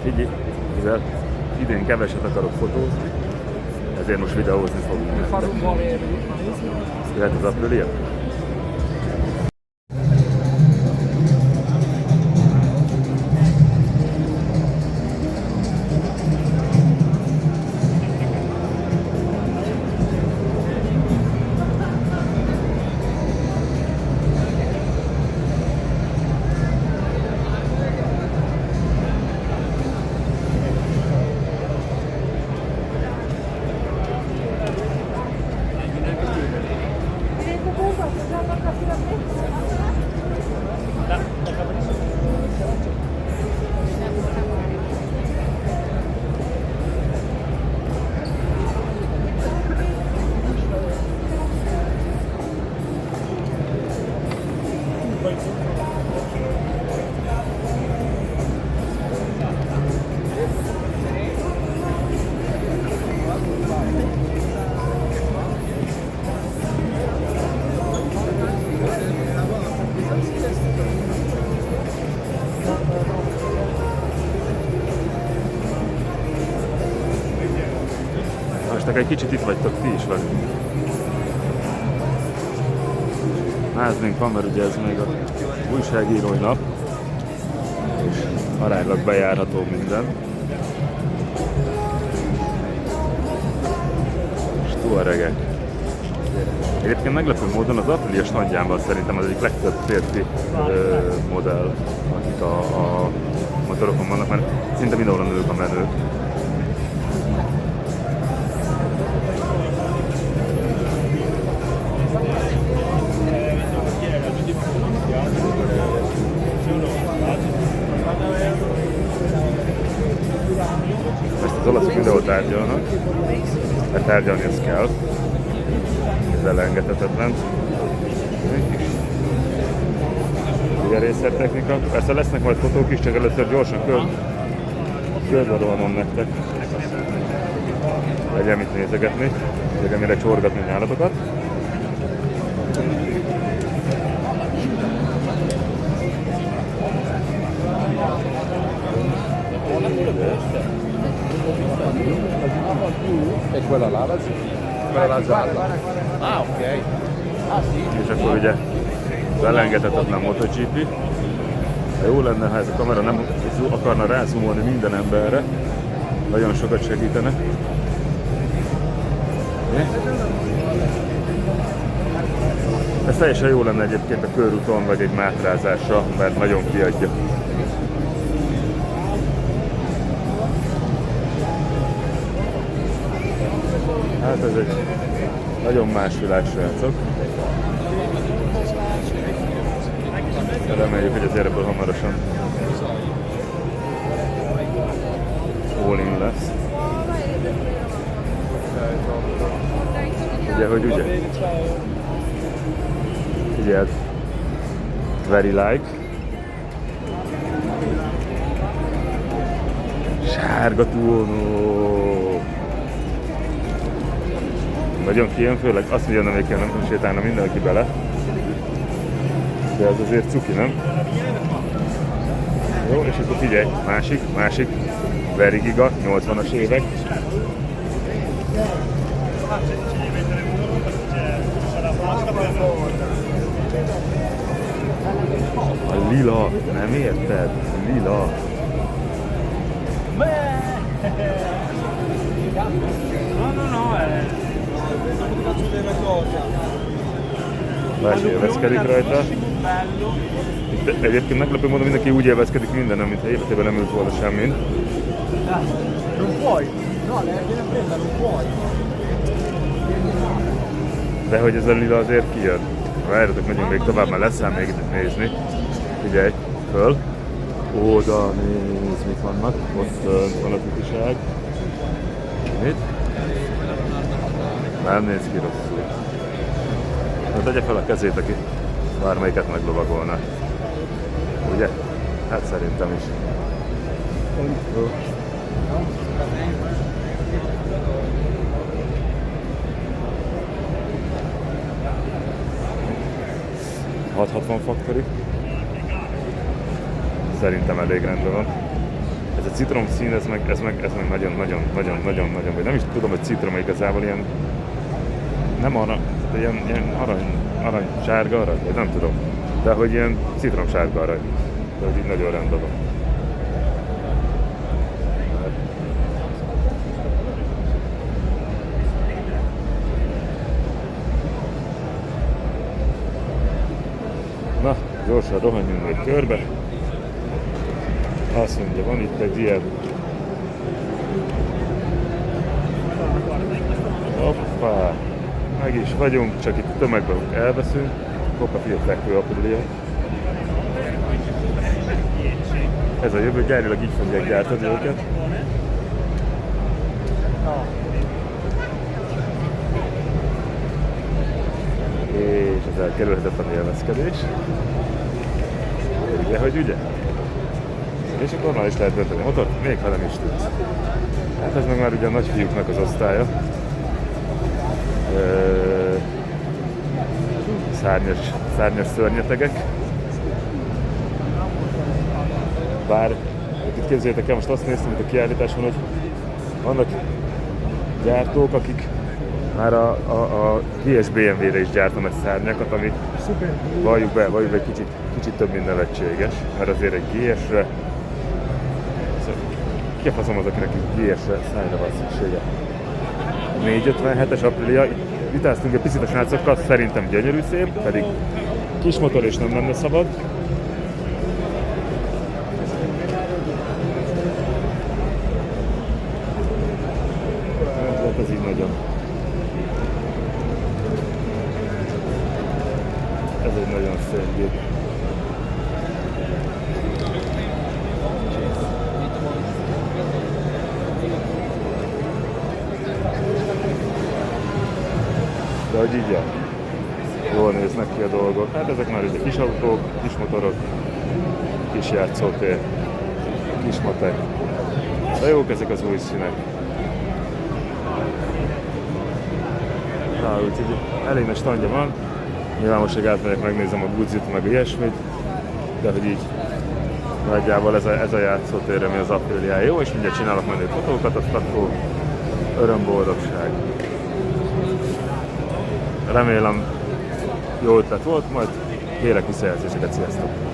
Figyelj, mivel idén keveset akarok fotózni, ezért most videózni fogunk. Jöhet az Aprilia? Most egy kicsit itt vagytok ti is velünk. Máznénk van, mert ugye ez még a újságírói nap, és aránylag bejárható minden. És Touaregek. Egyébként meglepő módon az Aprilia standjában szerintem az egyik legtöbb férfi modell, akik a motorokon vannak, mert szinte mindenhol a nők a menők. Ezt az olaszok mindenhol tárgyalnak, mert tárgyalni ezt kell. Ez elengedhetetlen. Ugye részlettechnika. Persze lesznek majd fotók is, csak először gyorsan körbe rohanom nektek. Legyen mit nézegetni, legyen mire csorgatni a nyálatokat. E quella là, quella là gialla. Ah, ok. Ah, sì. És akkor ugye az elengedhetetlen MotoGP. De jó lenne, ha ez a kamera nem akarna rázoomolni minden emberre. Nagyon sokat segítene. Ez teljesen jó lenne egyébként a körúton vagy egy mátrázásra, mert nagyon kiadja. Hát ez egy nagyon más világ, srácok. Reméljük, hogy az ebből hamarosan all-in lesz. Ugye, hogy ugye? Figyeld! Very like. Sárga túlnó. Nagyon kijön, főleg azt mondja, hogy nem sétálna mindenki bele. De ez azért cuki, nem? Jó, és akkor figyelj, másik, Very Giga, 80-as évek. A lila, nem érted? Lila. Más élvezkedik rajta. Itt egyébként meglepő módon mindenki úgy élvezkedik mindenem, mintha életében nem ült volna semmin. De hogy ez a lila azért kijön. Várjatok, megyünk még tovább, mert lesz még itt nézni. Figyelj, föl. Oda nézd, mit vannak. Ott van a tutiság. Mit? Nem néz ki rosszul. Na, tegye fel a kezét, aki bármelyiket meglovagolna. Ugye? Hát szerintem is. Jó. 660 faktori. Szerintem elég rendben van. Ez a citrom szín, ez meg nagyon, vagy nem is tudom, hogy citrom igazából ilyen, nem arany, de ilyen arany, sárga arany, vagy nem tudom, de hogy ilyen citrom sárga arany, de hogy így nagyon rendben van. Na, gyorsan rohanjunk még körbe. Azt mondja, van itt egy ilyen... Hoppá! Meg is vagyunk, csak itt tömegben elveszünk. Coca-Cola fekvő Aprilia. Ez a jövő, gyárilag így fogják gyártani őket. És ez elkerülhetetlen élvezkedés. Ugye, hogy ugye? És akkor már is lehet dönteni a motort, még ha nem is tudsz. Hát ez meg már ugye a nagyfiúknak az osztálya. Szárnyas szörnyetegek. Bár itt képzeljétek el, most azt néztem itt a kiállításon, hogy vannak gyártók, akik már a GS BMW-re is gyártanak szárnyakat, ami valljuk be kicsit több, mint nevetséges, mert azért egy GS-re ki a faszom az, akinek GS-re szárnyra van szüksége. 457-es Aprilia, vitáztunk egy picit a srácokkal, szerintem gyönyörű szép, pedig kis motor és nem lenne szabad. Ez így nagyon. Ez egy nagyon szép gép. De hogy így jól néznek ki a dolgok. Hát ezek már ugye kis autók, kis motorok, kis játszótér, kis matek. De jók ezek az új színek. Na, úgyhogy elég nagy standja van. Nyilván most még átmegyek, megnézem a budzit, meg ilyesmit. De hogy így nagyjából ez a játszótér, ami az Aprilia jó, és mindjárt csinálok menő fotókat, azt akkor öröm-boldogság. Remélem jó ötlet volt, majd kérek visszajelzéseket, sziasztok!